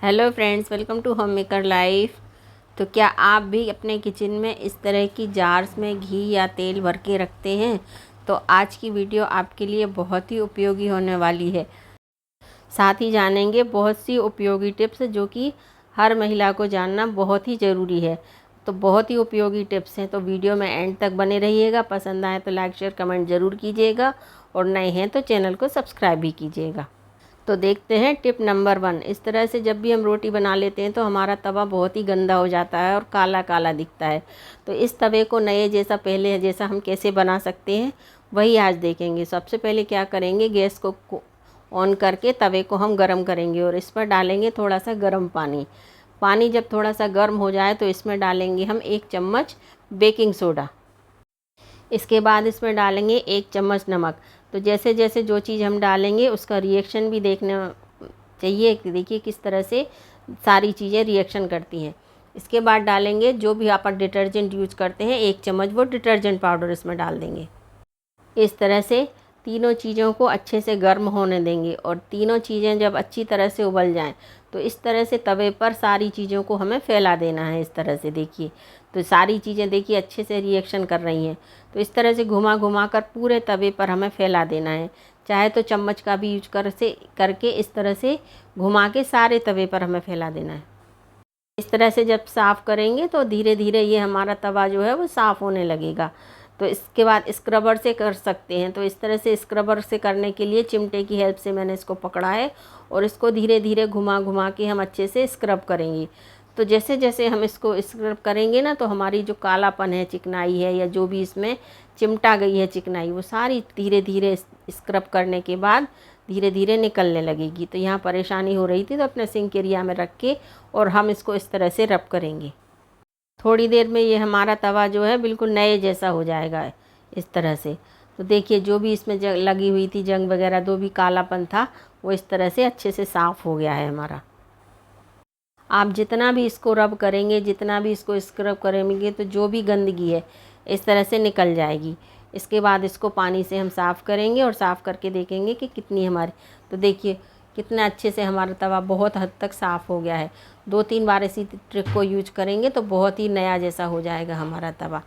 Hello friends, welcome to home maker life. तो क्या आप भी अपने किचन में इस तरह की जार्स में घी या तेल भर के रखते हैं? तो आज की वीडियो आपके लिए बहुत ही उपयोगी होने वाली है। साथ ही जानेंगे बहुत सी उपयोगी टिप्स जो कि हर महिला को जानना बहुत ही ज़रूरी है। तो बहुत ही उपयोगी टिप्स हैं, तो वीडियो में एंड तक बने रहिएगा। पसंद आए तो लाइक शेयर कमेंट ज़रूर कीजिएगा और नए हैं तो चैनल को सब्सक्राइब भी कीजिएगा। तो देखते हैं टिप नंबर 1। इस तरह से जब भी हम रोटी बना लेते हैं तो हमारा तवा बहुत ही गंदा हो जाता है और काला काला दिखता है। तो इस तवे को नए जैसा पहले जैसा हम कैसे बना सकते हैं वही आज देखेंगे। सबसे पहले क्या करेंगे, गैस को ऑन करके तवे को हम गरम करेंगे और इस पर डालेंगे थोड़ा सा गर्म पानी। पानी जब थोड़ा सा गर्म हो जाए तो इसमें डालेंगे हम 1 चम्मच बेकिंग सोडा। इसके बाद इसमें डालेंगे 1 चम्मच नमक। तो जैसे जैसे जो चीज़ हम डालेंगे उसका रिएक्शन भी देखना चाहिए कि देखिए किस तरह से सारी चीज़ें रिएक्शन करती हैं। इसके बाद डालेंगे जो भी आप डिटर्जेंट यूज करते हैं 1 चम्मच वो डिटर्जेंट पाउडर इसमें डाल देंगे। इस तरह से तीनों चीज़ों को अच्छे से गर्म होने देंगे और तीनों चीज़ें जब अच्छी तरह से उबल जाएं तो इस तरह से तवे पर सारी चीज़ों को हमें फैला देना है। इस तरह से देखिए, तो सारी चीज़ें देखिए अच्छे से रिएक्शन कर रही हैं। तो इस तरह से घुमा घुमा कर पूरे तवे पर हमें फैला देना है। चाहे तो चम्मच का भी यूज करके इस तरह से घुमा के सारे तवे पर हमें फैला देना है। इस तरह से जब साफ़ करेंगे तो धीरे धीरे ये हमारा तवा जो है वो साफ़ होने लगेगा। तो इसके बाद स्क्रबर से कर सकते हैं। तो इस तरह से स्क्रबर से करने के लिए चिमटे की हेल्प से मैंने इसको पकड़ा है और इसको धीरे धीरे घुमा घुमा के हम अच्छे से स्क्रब करेंगे। तो जैसे जैसे हम इसको स्क्रब करेंगे ना तो हमारी जो कालापन है, चिकनाई है या जो भी इसमें चिमटा गई है चिकनाई, वो सारी धीरे धीरे स्क्रब करने के बाद धीरे धीरे निकलने लगेगी। तो यहाँ परेशानी हो रही थी तो अपने सिंक एरिया में रख के और हम इसको इस तरह से रब करेंगे। थोड़ी देर में ये हमारा तवा जो है बिल्कुल नए जैसा हो जाएगा इस तरह से। तो देखिए जो भी इसमें लगी हुई थी जंग वगैरह, जो भी कालापन था वो इस तरह से अच्छे से साफ़ हो गया है हमारा। आप जितना भी इसको रब करेंगे, जितना भी इसको स्क्रब करेंगे तो जो भी गंदगी है इस तरह से निकल जाएगी। इसके बाद इसको पानी से हम साफ़ करेंगे और साफ़ करके देखेंगे कि कितनी हमारी, तो देखिए कितना अच्छे से हमारा तवा बहुत हद तक साफ़ हो गया है। 2-3 बार इसी ट्रिक को यूज करेंगे तो बहुत ही नया जैसा हो जाएगा हमारा तवा।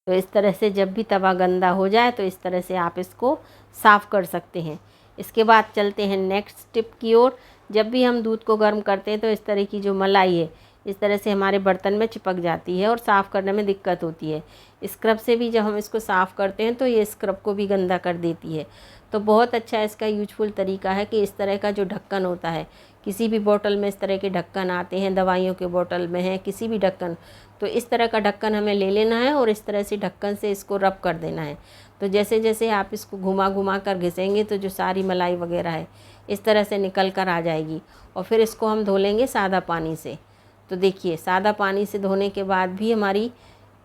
तो इस तरह से जब भी तवा गंदा हो जाए तो इस तरह से आप इसको साफ़ कर सकते हैं। इसके बाद चलते हैं नेक्स्ट टिप की ओर। जब भी हम दूध को गर्म करते हैं तो इस तरह की जो मलाई है इस तरह से हमारे बर्तन में चिपक जाती है और साफ़ करने में दिक्कत होती है। स्क्रब से भी जब हम इसको साफ़ करते हैं तो ये स्क्रब को भी गंदा कर देती है। तो बहुत अच्छा इसका यूजफुल तरीका है कि इस तरह का जो ढक्कन होता है, किसी भी बोतल में इस तरह के ढक्कन आते हैं, दवाइयों के बोतल में है, किसी भी ढक्कन, तो इस तरह का ढक्कन हमें ले लेना है और इस तरह से ढक्कन से इसको रब कर देना है। तो जैसे जैसे आप इसको घुमा घुमा कर घिसेंगे तो जो सारी मलाई वगैरह है इस तरह से निकल कर आ जाएगी और फिर इसको हम धो लेंगे सादा पानी से। तो देखिए सादा पानी से धोने के बाद भी हमारी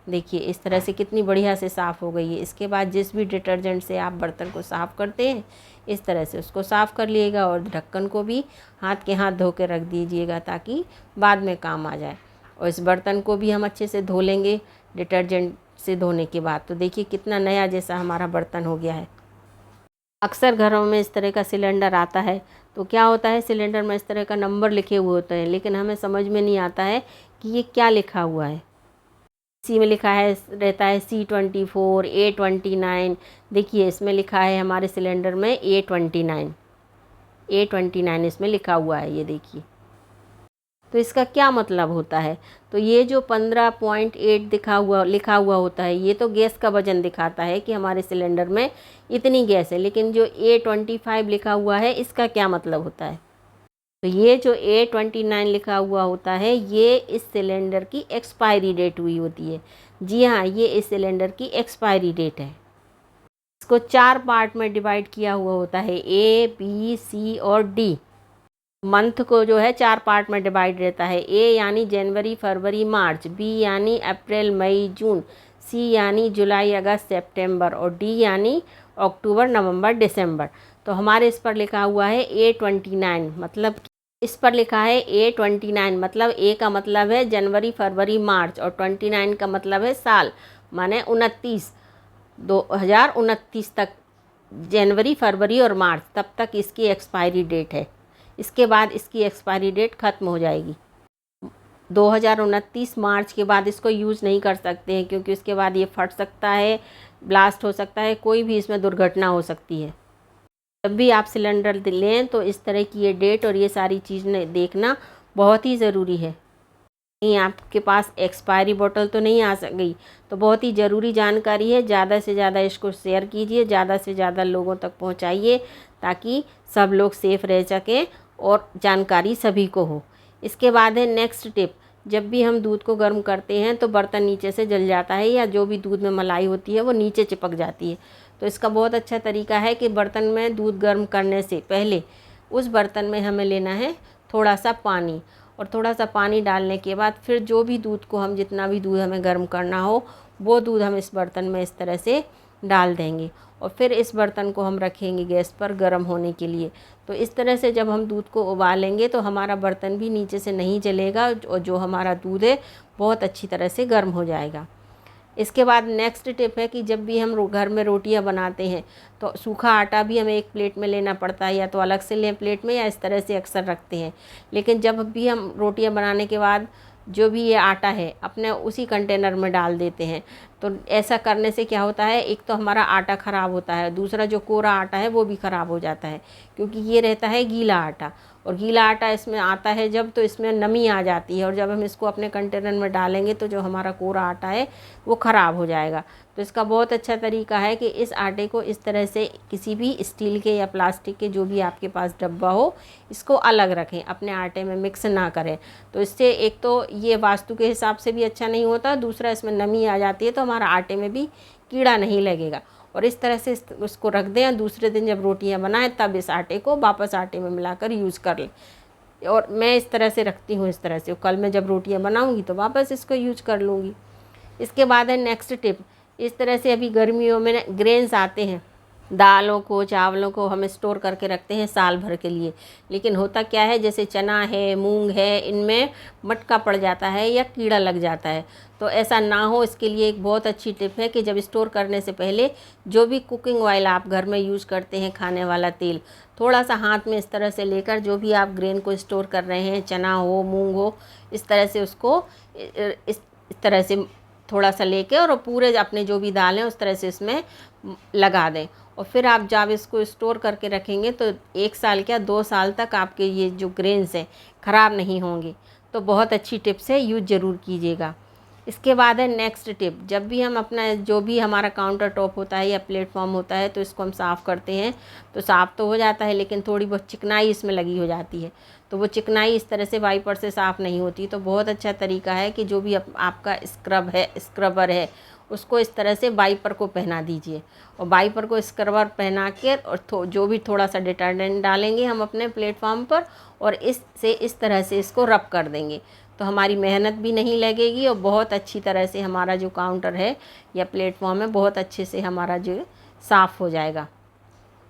देखिए इस तरह से कितनी बढ़िया से साफ़ हो गई है। इसके बाद जिस भी डिटर्जेंट से आप बर्तन को साफ़ करते हैं इस तरह से उसको साफ़ कर लिएगा और ढक्कन को भी हाथ के हाथ धो के रख दीजिएगा ताकि बाद में काम आ जाए। और इस बर्तन को भी हम अच्छे से धो लेंगे डिटर्जेंट से धोने के बाद। तो देखिए कितना नया जैसा हमारा बर्तन हो गया है। अक्सर घरों में इस तरह का सिलेंडर आता है तो क्या होता है, सिलेंडर में इस तरह का नंबर लिखे हुए होते हैं लेकिन हमें समझ में नहीं आता है कि ये क्या लिखा हुआ है। इसी में लिखा है रहता है C24 A29। देखिए इसमें लिखा है हमारे सिलेंडर में A29 इसमें लिखा हुआ है, ये देखिए। तो इसका क्या मतलब होता है, तो ये जो 15.8 लिखा हुआ होता है ये तो गैस का वजन दिखाता है कि हमारे सिलेंडर में इतनी गैस है। लेकिन जो A25 लिखा हुआ है इसका क्या मतलब होता है, तो ये जो A29 लिखा हुआ होता है ये इस सिलेंडर की एक्सपायरी डेट हुई होती है। जी हाँ, ये इस सिलेंडर की एक्सपायरी डेट है। इसको 4 पार्ट में डिवाइड किया हुआ होता है, A, B, C और D। मंथ को जो है 4 पार्ट में डिवाइड रहता है। A यानी जनवरी फरवरी मार्च, B यानी अप्रैल मई जून, C यानी जुलाई अगस्त सितंबर और D यानी अक्टूबर नवंबर दिसंबर। तो हमारे इस पर लिखा हुआ है A29, मतलब इस पर लिखा है A29 मतलब A का मतलब है जनवरी फरवरी मार्च और 29 का मतलब है साल, माने 2029 तक जनवरी फरवरी और मार्च तब तक इसकी एक्सपायरी डेट है। इसके बाद इसकी एक्सपायरी डेट ख़त्म हो जाएगी। 2029 मार्च के बाद इसको यूज़ नहीं कर सकते हैं, क्योंकि उसके बाद ये फट सकता है, ब्लास्ट हो सकता है, कोई भी इसमें दुर्घटना हो सकती है। जब भी आप सिलेंडर लें तो इस तरह की ये डेट और ये सारी चीज़ें देखना बहुत ही ज़रूरी है। कहीं आपके पास एक्सपायरी बोतल तो नहीं आ गई, तो बहुत ही ज़रूरी जानकारी है। ज़्यादा से ज़्यादा इसको शेयर कीजिए, ज़्यादा से ज़्यादा लोगों तक पहुंचाइए, ताकि सब लोग सेफ़ रह सकें और जानकारी सभी को हो। इसके बाद है नेक्स्ट टिप। जब भी हम दूध को गर्म करते हैं तो बर्तन नीचे से जल जाता है, या जो भी दूध में मलाई होती है वो नीचे चिपक जाती है। तो इसका बहुत अच्छा तरीका है कि बर्तन में दूध गर्म करने से पहले उस बर्तन में हमें लेना है थोड़ा सा पानी, और थोड़ा सा पानी डालने के बाद फिर जो भी दूध को हम, जितना भी दूध हमें गर्म करना हो, वो दूध हम इस बर्तन में इस तरह से डाल देंगे, और फिर इस बर्तन को हम रखेंगे गैस पर गर्म होने के लिए। तो इस तरह से जब हम दूध को उबालेंगे तो हमारा बर्तन भी नीचे से नहीं जलेगा, और जो हमारा दूध है बहुत अच्छी तरह से गर्म हो जाएगा। इसके बाद नेक्स्ट टिप है कि जब भी हम घर में रोटियां बनाते हैं तो सूखा आटा भी हमें एक प्लेट में लेना पड़ता है, या तो अलग से लें प्लेट में, या इस तरह से अक्सर रखते हैं। लेकिन जब भी हम रोटियां बनाने के बाद जो भी ये आटा है अपने उसी कंटेनर में डाल देते हैं, तो ऐसा करने से क्या होता है, एक तो हमारा आटा ख़राब होता है, दूसरा जो कोरा आटा है वो भी ख़राब हो जाता है, क्योंकि ये रहता है गीला आटा, और गीला आटा इसमें आता है जब, तो इसमें नमी आ जाती है, और जब हम इसको अपने कंटेनर में डालेंगे तो जो हमारा कोरा आटा है वो ख़राब हो जाएगा। तो इसका बहुत अच्छा तरीका है कि इस आटे को इस तरह से किसी भी स्टील के या प्लास्टिक के जो भी आपके पास डब्बा हो, इसको अलग रखें, अपने आटे में मिक्स ना करें। तो इससे एक तो ये वास्तु के हिसाब से भी अच्छा नहीं होता, दूसरा इसमें नमी आ जाती है तो हमारा आटे में भी कीड़ा नहीं लगेगा। और इस तरह से उसको रख दें, और दूसरे दिन जब रोटियां बनाएं तब इस आटे को वापस आटे में मिलाकर यूज़ कर लें। और मैं इस तरह से रखती हूँ, इस तरह से कल मैं जब रोटियां बनाऊंगी तो वापस इसको यूज कर लूँगी। इसके बाद है नेक्स्ट टिप। इस तरह से अभी गर्मियों में ग्रेन्स आते हैं, दालों को, चावलों को हम स्टोर करके रखते हैं साल भर के लिए, लेकिन होता क्या है, जैसे चना है, मूंग है, इनमें मटका पड़ जाता है या कीड़ा लग जाता है। तो ऐसा ना हो, इसके लिए एक बहुत अच्छी टिप है कि जब स्टोर करने से पहले जो भी कुकिंग ऑयल आप घर में यूज़ करते हैं, खाने वाला तेल, थोड़ा सा हाथ में इस तरह से लेकर जो भी आप ग्रेन को स्टोर कर रहे हैं, चना हो, मूंग हो, इस तरह से उसको इस तरह से थोड़ा सा लेके और पूरे अपने जो भी दाल हैं उस तरह से इसमें लगा दें। और फिर आप जब इसको स्टोर करके रखेंगे तो 1 साल क्या 2 साल तक आपके ये जो ग्रेन्स हैं ख़राब नहीं होंगे। तो बहुत अच्छी टिप्स है, यूज़ ज़रूर कीजिएगा। इसके बाद है नेक्स्ट टिप। जब भी हम अपना जो भी हमारा काउंटर टॉप होता है या प्लेटफॉर्म होता है तो इसको हम साफ़ करते हैं, तो साफ़ तो हो जाता है लेकिन थोड़ी बहुत चिकनाई इसमें लगी हो जाती है। तो वो चिकनाई इस तरह से वाइपर से साफ़ नहीं होती। तो बहुत अच्छा तरीका है कि जो भी आपका स्क्रबर है उसको इस तरह से वाइपर को पहना दीजिए, और वाइपर को स्क्रबर पहना के और जो भी थोड़ा सा डिटर्जेंट डालेंगे हम अपने प्लेटफॉर्म पर, और इस तरह से इसको रब कर देंगे। तो हमारी मेहनत भी नहीं लगेगी और बहुत अच्छी तरह से हमारा जो काउंटर है या प्लेटफॉर्म है बहुत अच्छे से हमारा जो साफ़ हो जाएगा।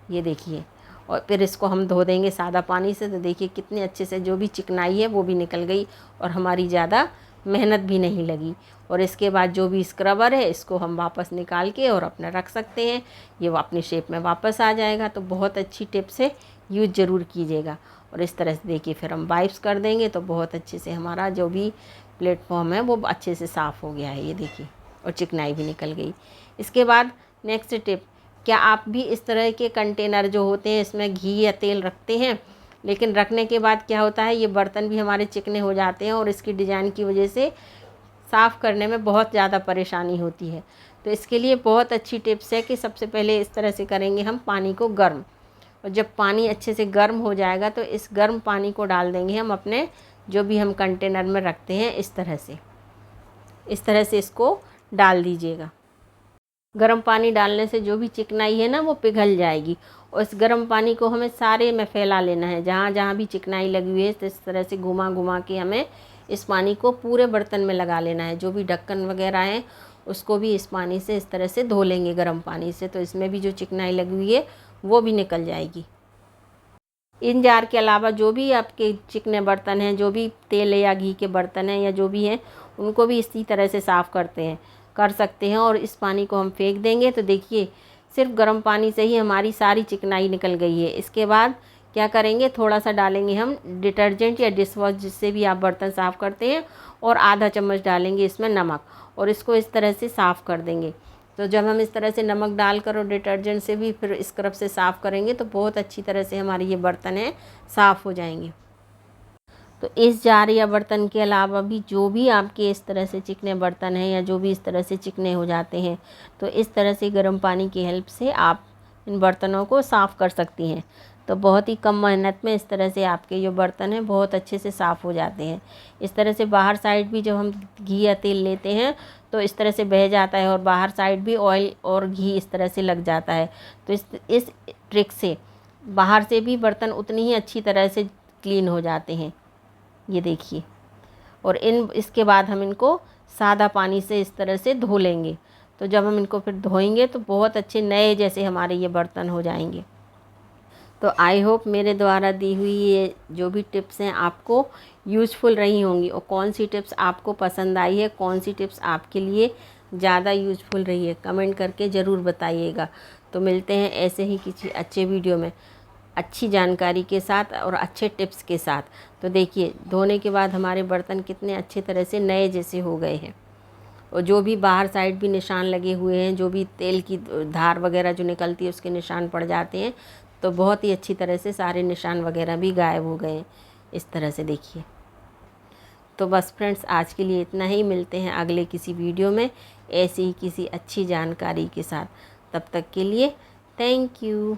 ये देखिए, और फिर इसको हम धो देंगे सादा पानी से, तो देखिए कितने अच्छे से जो भी चिकनाई है वो भी निकल गई और हमारी ज़्यादा मेहनत भी नहीं लगी। और इसके बाद जो भी स्क्रबर है इसको हम वापस निकाल के और अपना रख सकते हैं, ये वो अपनी शेप में वापस आ जाएगा। तो बहुत अच्छी टिप्स है, यूज़ ज़रूर कीजिएगा। और इस तरह से देखिए फिर हम वाइप्स कर देंगे तो बहुत अच्छे से हमारा जो भी प्लेटफॉर्म है वो अच्छे से साफ़ हो गया है, ये देखिए, और चिकनाई भी निकल गई। इसके बाद नेक्स्ट टिप, क्या आप भी इस तरह के कंटेनर जो होते हैं इसमें घी या तेल रखते हैं, लेकिन रखने के बाद क्या होता है ये बर्तन भी हमारे चिकने हो जाते हैं और इसकी डिज़ाइन की वजह से साफ़ करने में बहुत ज़्यादा परेशानी होती है। तो इसके लिए बहुत अच्छी टिप्स है कि सबसे पहले इस तरह से करेंगे हम पानी को गर्म, और जब पानी अच्छे से गर्म हो जाएगा तो इस गर्म पानी को डाल देंगे हम अपने जो भी हम कंटेनर में रखते हैं, इस तरह से इसको डाल दीजिएगा। गर्म पानी डालने से जो भी चिकनाई है ना वो पिघल जाएगी, और इस गर्म पानी को हमें सारे में फैला लेना है, जहाँ जहाँ भी चिकनाई लगी हुई है तो इस तरह से घुमा घुमा के हमें इस पानी को पूरे बर्तन में लगा लेना है। जो भी ढक्कन वगैरह है उसको भी इस पानी से इस तरह से धो लेंगे गर्म पानी से, तो इसमें भी जो चिकनाई लगी हुई है वो भी निकल जाएगी। इन जार के अलावा जो भी आपके चिकने बर्तन हैं, जो भी तेल या घी के बर्तन हैं या जो भी हैं, उनको भी इसी तरह से साफ़ कर सकते हैं। और इस पानी को हम फेंक देंगे तो देखिए सिर्फ गर्म पानी से ही हमारी सारी चिकनाई निकल गई है। इसके बाद क्या करेंगे, थोड़ा सा डालेंगे हम डिटर्जेंट या डिश वॉश जिससे भी आप बर्तन साफ़ करते हैं, और आधा चम्मच डालेंगे इसमें नमक, और इसको इस तरह से साफ़ कर देंगे। तो जब हम इस तरह से नमक डालकर और डिटर्जेंट से भी फिर स्क्रब से साफ़ करेंगे तो बहुत अच्छी तरह से हमारे ये बर्तन हैं साफ़ हो जाएंगे। तो इस जार या बर्तन के अलावा भी जो भी आपके इस तरह से चिकने बर्तन हैं या जो भी इस तरह से चिकने हो जाते हैं, तो इस तरह से गर्म पानी की हेल्प से आप इन बर्तनों को साफ़ कर सकती हैं। तो बहुत ही कम मेहनत में इस तरह से आपके जो बर्तन हैं बहुत अच्छे से साफ़ हो जाते हैं। इस तरह से बाहर साइड भी जब हम घी या तेल लेते हैं तो इस तरह से बह जाता है, और बाहर साइड भी ऑयल और घी इस तरह से लग जाता है। तो इस ट्रिक से बाहर से भी बर्तन उतनी ही अच्छी तरह से क्लीन हो जाते हैं, ये देखिए। और इसके बाद हम इनको सादा पानी से इस तरह से धो लेंगे। तो जब हम इनको फिर धोएंगे तो बहुत अच्छे नए जैसे हमारे ये बर्तन हो जाएंगे। तो आई होप मेरे द्वारा दी हुई ये जो भी टिप्स हैं आपको यूज़फुल रही होंगी, और कौन सी टिप्स आपको पसंद आई है, कौन सी टिप्स आपके लिए ज़्यादा यूज़फुल रही है, कमेंट करके ज़रूर बताइएगा। तो मिलते हैं ऐसे ही किसी अच्छे वीडियो में अच्छी जानकारी के साथ और अच्छे टिप्स के साथ। तो देखिए धोने के बाद हमारे बर्तन कितने अच्छे तरह से नए जैसे हो गए हैं, और जो भी बाहर साइड भी निशान लगे हुए हैं, जो भी तेल की धार वगैरह जो निकलती है उसके निशान पड़ जाते हैं, तो बहुत ही अच्छी तरह से सारे निशान वगैरह भी गायब हो गए हैं इस तरह से देखिए। तो बस फ्रेंड्स आज के लिए इतना ही, मिलते हैं अगले किसी वीडियो में ऐसी ही किसी अच्छी जानकारी के साथ। तब तक के लिए थैंक यू।